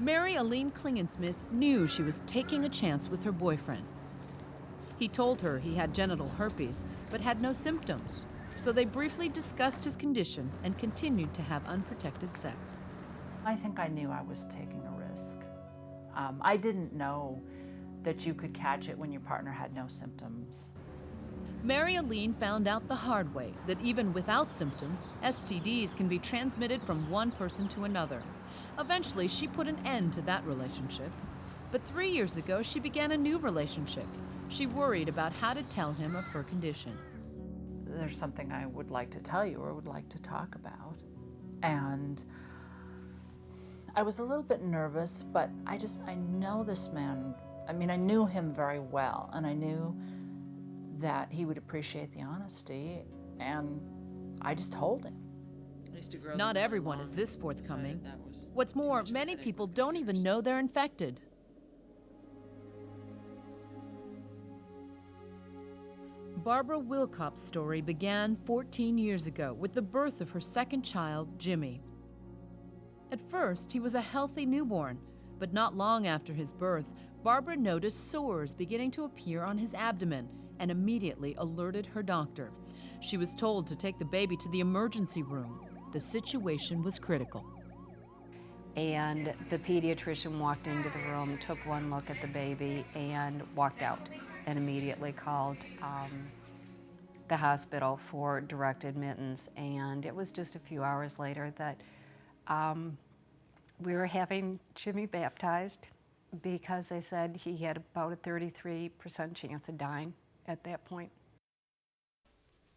Mary Aline Klingensmith knew she was taking a chance with her boyfriend. He told her he had genital herpes, but had no symptoms, so they briefly discussed his condition and continued to have unprotected sex. I think I knew I was taking a risk. I didn't know that you could catch it when your partner had no symptoms. Mary Aline found out the hard way that even without symptoms, STDs can be transmitted from one person to another. Eventually, she put an end to that relationship. But 3 years ago, she began a new relationship. She worried about how to tell him of her condition. There's something I would like to tell you or would like to talk about. And I was a little bit nervous, but I know this man. I mean, I knew him very well, and I knew that he would appreciate the honesty, and I just told him. Not everyone is this forthcoming. What's more, many people don't even know they're infected. Barbara Wilcox's story began 14 years ago with the birth of her second child, Jimmy. At first, he was a healthy newborn, but not long after his birth, Barbara noticed sores beginning to appear on his abdomen and immediately alerted her doctor. She was told to take the baby to the emergency room. The situation was critical. And the pediatrician walked into the room, took one look at the baby, and walked out, and immediately called the hospital for direct admittance. And it was just a few hours later that we were having Jimmy baptized, because they said he had about a 33% chance of dying at that point.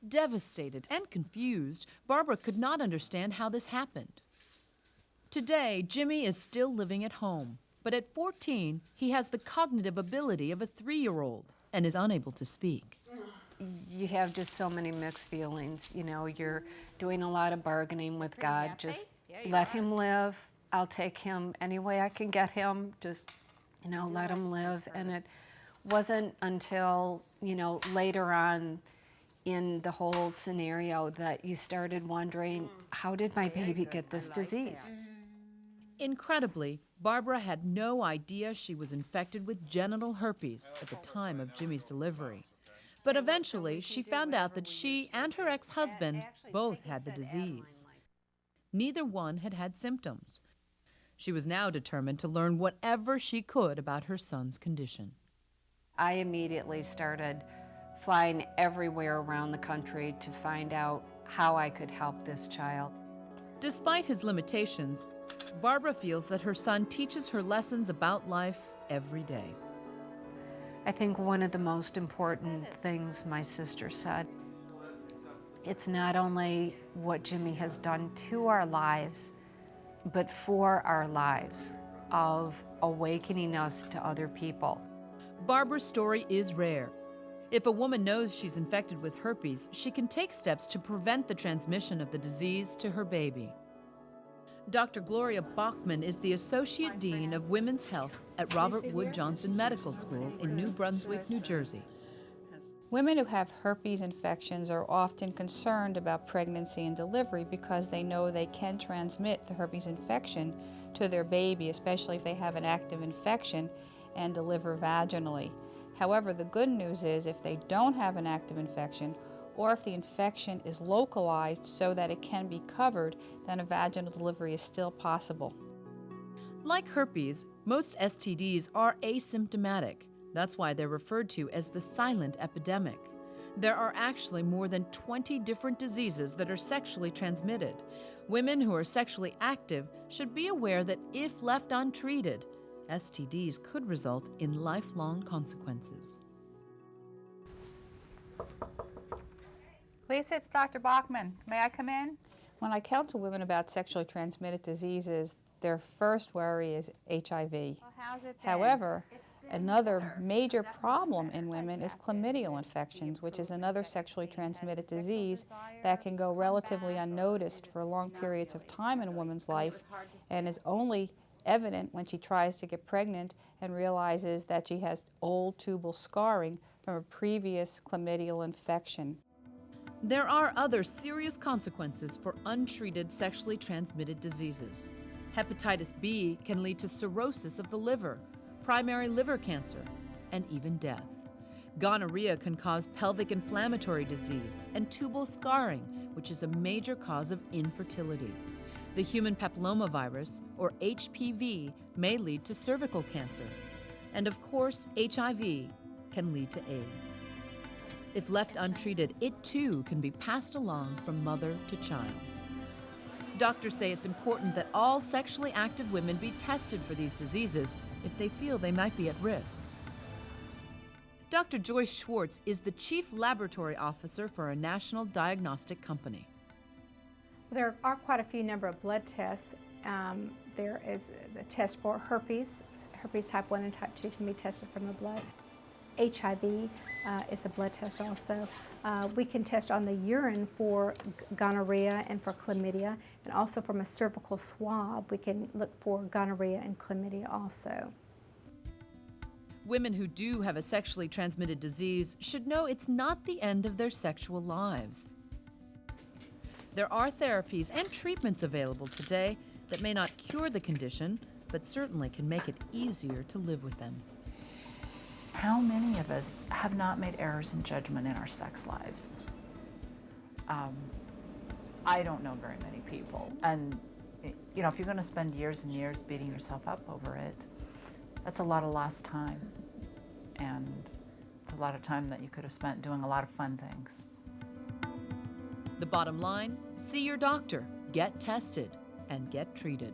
Devastated and confused, Barbara could not understand how this happened. Today, Jimmy is still living at home, but at 14, he has the cognitive ability of a 3-year-old and is unable to speak. You have just so many mixed feelings. You know, you're doing a lot of bargaining with God. Just let him live. I'll take him any way I can get him. Just, you know, let him live. And it wasn't until, you know, later on in the whole scenario that you started wondering, how did my baby get this disease? Incredibly, Barbara had no idea she was infected with genital herpes at the time of Jimmy's delivery. But eventually, she found out that she and her ex-husband both had the disease. Neither one had had symptoms. She was now determined to learn whatever she could about her son's condition. I immediately started flying everywhere around the country to find out how I could help this child. Despite his limitations, Barbara feels that her son teaches her lessons about life every day. I think one of the most important things my sister said, it's not only what Jimmy has done to our lives, but for our lives, of awakening us to other people. Barbara's story is rare. If a woman knows she's infected with herpes, she can take steps to prevent the transmission of the disease to her baby. Dr. Gloria Bachman is the Associate Dean of Women's Health at Robert Wood Johnson Medical School in New Brunswick, New Jersey. Women who have herpes infections are often concerned about pregnancy and delivery because they know they can transmit the herpes infection to their baby, especially if they have an active infection and deliver vaginally. However, the good news is if they don't have an active infection, or if the infection is localized so that it can be covered, then a vaginal delivery is still possible. Like herpes, most STDs are asymptomatic. That's why they're referred to as the silent epidemic. There are actually more than 20 different diseases that are sexually transmitted. Women who are sexually active should be aware that if left untreated, STDs could result in lifelong consequences. Lisa, it's Dr. Bachman. May I come in? When I counsel women about sexually transmitted diseases, their first worry is HIV. Well, how's it been? However, another major problem in women is chlamydial infections, which is another sexually transmitted disease that can go relatively unnoticed for long periods of time in a woman's life and is only evident when she tries to get pregnant and realizes that she has old tubal scarring from a previous chlamydial infection. There are other serious consequences for untreated sexually transmitted diseases. Hepatitis B can lead to cirrhosis of the liver, primary liver cancer, and even death. Gonorrhea can cause pelvic inflammatory disease and tubal scarring, which is a major cause of infertility. The human papillomavirus, or HPV, may lead to cervical cancer. And of course, HIV can lead to AIDS. If left untreated, it too can be passed along from mother to child. Doctors say it's important that all sexually active women be tested for these diseases if they feel they might be at risk. Dr. Joyce Schwartz is the Chief Laboratory Officer for a national diagnostic company. There are quite a few number of blood tests. There is the test for herpes. Herpes type 1 and type 2 can be tested from the blood. HIV is a blood test also. We can test on the urine for gonorrhea and for chlamydia, and also from a cervical swab we can look for gonorrhea and chlamydia also. Women who do have a sexually transmitted disease should know it's not the end of their sexual lives. There are therapies and treatments available today that may not cure the condition, but certainly can make it easier to live with them. How many of us have not made errors in judgment in our sex lives? I don't know very many people. And you know, if you're going to spend years and years beating yourself up over it, that's a lot of lost time. And it's a lot of time that you could have spent doing a lot of fun things. The bottom line, see your doctor, get tested, and get treated.